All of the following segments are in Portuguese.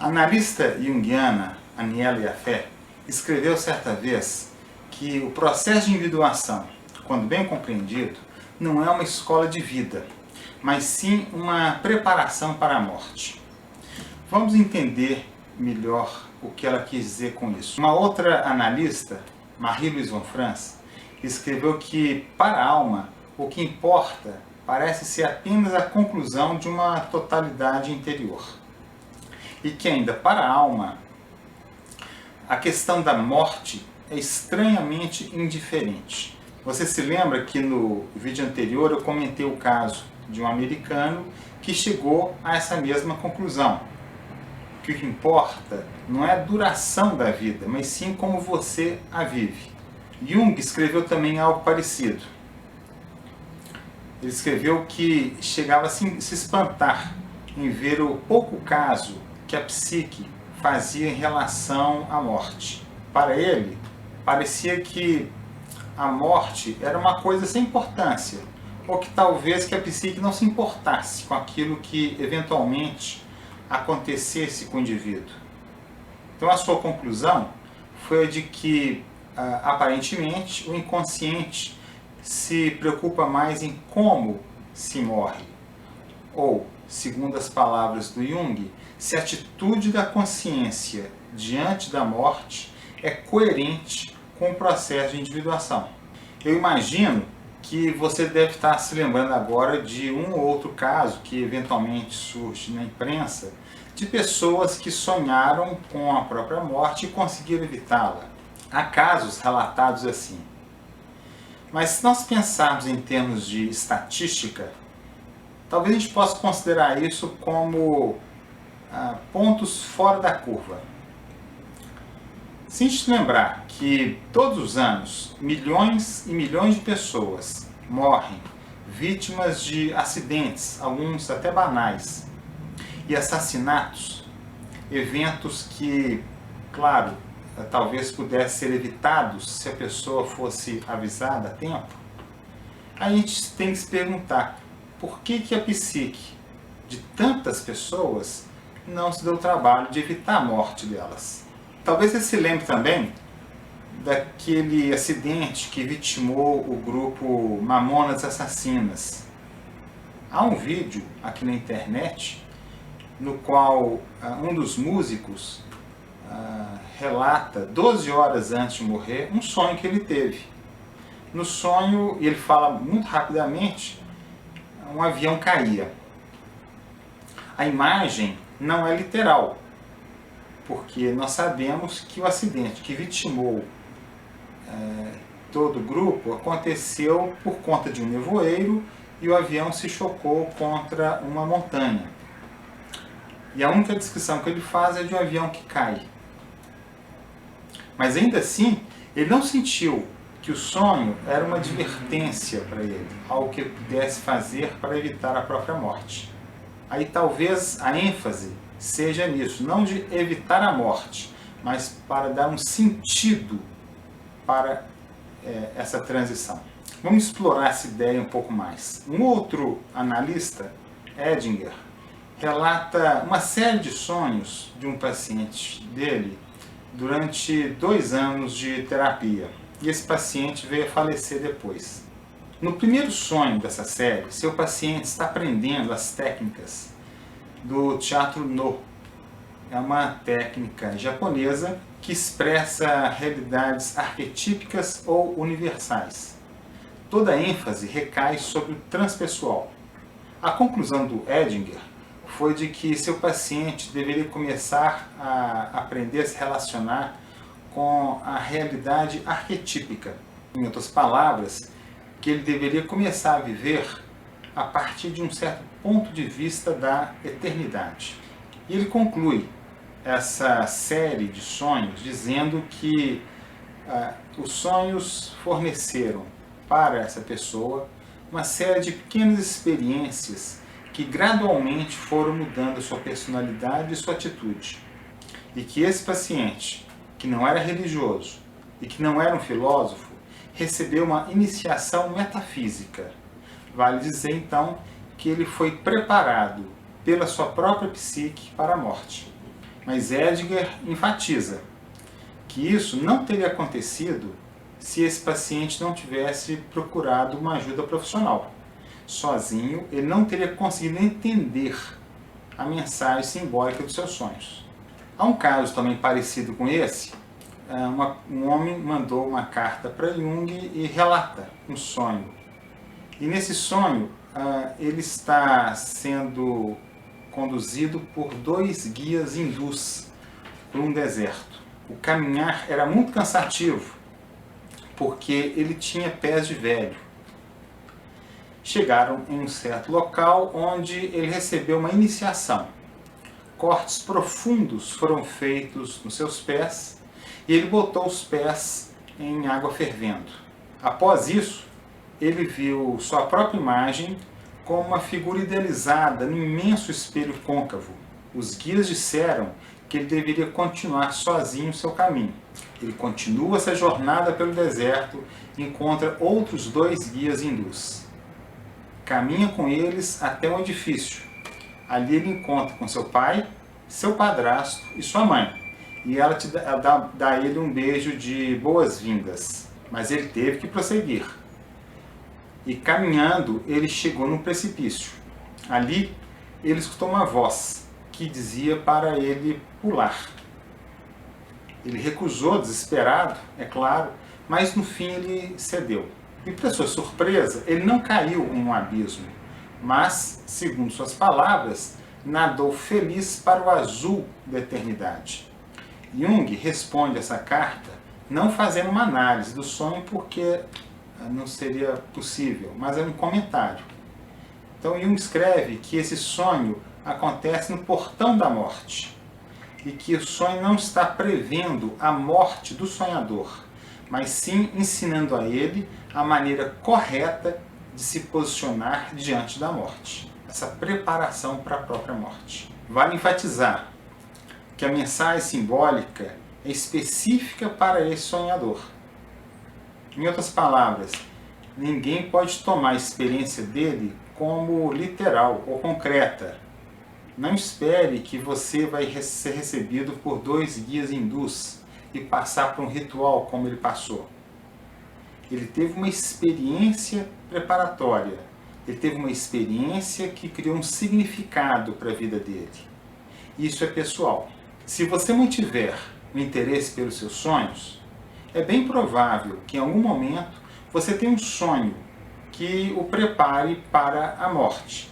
A analista junguiana Aniela Jaffe escreveu certa vez que o processo de individuação, quando bem compreendido, não é uma escola de vida, mas sim uma preparação para a morte. Vamos entender melhor o que ela quis dizer com isso. Uma outra analista, Marie-Louise von Franz, escreveu que, para a alma, o que importa parece ser apenas a conclusão de uma totalidade interior. E que ainda, para a alma, a questão da morte é estranhamente indiferente. Você se lembra que no vídeo anterior eu comentei o caso de um americano que chegou a essa mesma conclusão. Que o que importa não é a duração da vida, mas sim como você a vive. Jung escreveu também algo parecido. Ele escreveu que chegava a se espantar em ver o pouco caso que a psique fazia em relação à morte. Para ele, parecia que a morte era uma coisa sem importância, ou que talvez que a psique não se importasse com aquilo que eventualmente acontecesse com o indivíduo. Então a sua conclusão foi a de que, aparentemente, o inconsciente se preocupa mais em como se morre, ou, segundo as palavras do Jung, se a atitude da consciência diante da morte é coerente com o processo de individuação. Eu imagino que você deve estar se lembrando agora de um ou outro caso que eventualmente surge na imprensa de pessoas que sonharam com a própria morte e conseguiram evitá-la. Há casos relatados assim. Mas se nós pensarmos em termos de estatística, talvez a gente possa considerar isso como pontos fora da curva. Se a gente lembrar que todos os anos milhões e milhões de pessoas morrem vítimas de acidentes, alguns até banais, e assassinatos, eventos que, claro, talvez pudessem ser evitados se a pessoa fosse avisada a tempo, a gente tem que se perguntar por que a psique de tantas pessoas não se deu o trabalho de evitar a morte delas. Talvez você se lembre também daquele acidente que vitimou o grupo Mamonas Assassinas. Há um vídeo aqui na internet no qual um dos músicos relata, 12 horas antes de morrer, um sonho que ele teve. No sonho, ele fala muito rapidamente, um avião caía. A imagem não é literal, porque nós sabemos que o acidente que vitimou todo o grupo aconteceu por conta de um nevoeiro e o avião se chocou contra uma montanha. E a única descrição que ele faz é de um avião que cai. Mas ainda assim, ele não sentiu que o sonho era uma advertência para ele, algo que ele pudesse fazer para evitar a própria morte. Aí talvez a ênfase seja nisso, não de evitar a morte, mas para dar um sentido para essa transição. Vamos explorar essa ideia um pouco mais. Um outro analista, Edinger, relata uma série de sonhos de um paciente dele durante 2 anos de terapia. E esse paciente veio a falecer depois. No primeiro sonho dessa série, seu paciente está aprendendo as técnicas do teatro No. É uma técnica japonesa que expressa realidades arquetípicas ou universais. Toda a ênfase recai sobre o transpessoal. A conclusão do Edinger foi de que seu paciente deveria começar a aprender a se relacionar com a realidade arquetípica. Em outras palavras, que ele deveria começar a viver a partir de um certo ponto de vista da eternidade. E ele conclui essa série de sonhos dizendo que os sonhos forneceram para essa pessoa uma série de pequenas experiências que gradualmente foram mudando a sua personalidade e sua atitude. E que esse paciente, que não era religioso e que não era um filósofo, recebeu uma iniciação metafísica. Vale dizer, então, que ele foi preparado pela sua própria psique para a morte. Mas Edgar enfatiza que isso não teria acontecido se esse paciente não tivesse procurado uma ajuda profissional. Sozinho, ele não teria conseguido entender a mensagem simbólica dos seus sonhos. Há um caso também parecido com esse. Um homem mandou uma carta para Jung e relata um sonho. E nesse sonho, ele está sendo conduzido por 2 guias hindus por um deserto. O caminhar era muito cansativo, porque ele tinha pés de velho. Chegaram em um certo local onde ele recebeu uma iniciação. Cortes profundos foram feitos nos seus pés e ele botou os pés em água fervendo. Após isso, ele viu sua própria imagem como uma figura idealizada no imenso espelho côncavo. Os guias disseram que ele deveria continuar sozinho seu caminho. Ele continua essa jornada pelo deserto e encontra outros 2 guias hindus. Caminha com eles até um edifício. Ali ele encontra com seu pai, seu padrasto e sua mãe. E ela dá a ele um beijo de boas-vindas. Mas ele teve que prosseguir. E caminhando, ele chegou num precipício. Ali, ele escutou uma voz que dizia para ele pular. Ele recusou, desesperado, é claro, mas no fim ele cedeu. E para sua surpresa, ele não caiu em um abismo, mas, segundo suas palavras, nadou feliz para o azul da eternidade. Jung responde essa carta não fazendo uma análise do sonho, porque não seria possível, mas é um comentário. Então Jung escreve que esse sonho acontece no portão da morte e que o sonho não está prevendo a morte do sonhador, mas sim ensinando a ele a maneira correta de se posicionar diante da morte. Essa preparação para a própria morte. Vale enfatizar que a mensagem simbólica é específica para esse sonhador. Em outras palavras, ninguém pode tomar a experiência dele como literal ou concreta. Não espere que você vai ser recebido por 2 guias hindus e passar por um ritual como ele passou. Ele teve uma experiência preparatória. Ele teve uma experiência que criou um significado para a vida dele. Isso é pessoal. Se você mantiver o interesse pelos seus sonhos, é bem provável que em algum momento você tenha um sonho que o prepare para a morte.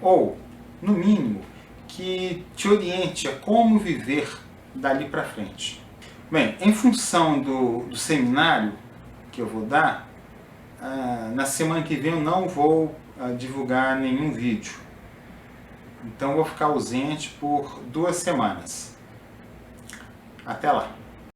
Ou, no mínimo, que te oriente a como viver dali para frente. Bem, em função do seminário que eu vou dar, na semana que vem eu não vou divulgar nenhum vídeo. Então eu vou ficar ausente por 2 semanas. Até lá!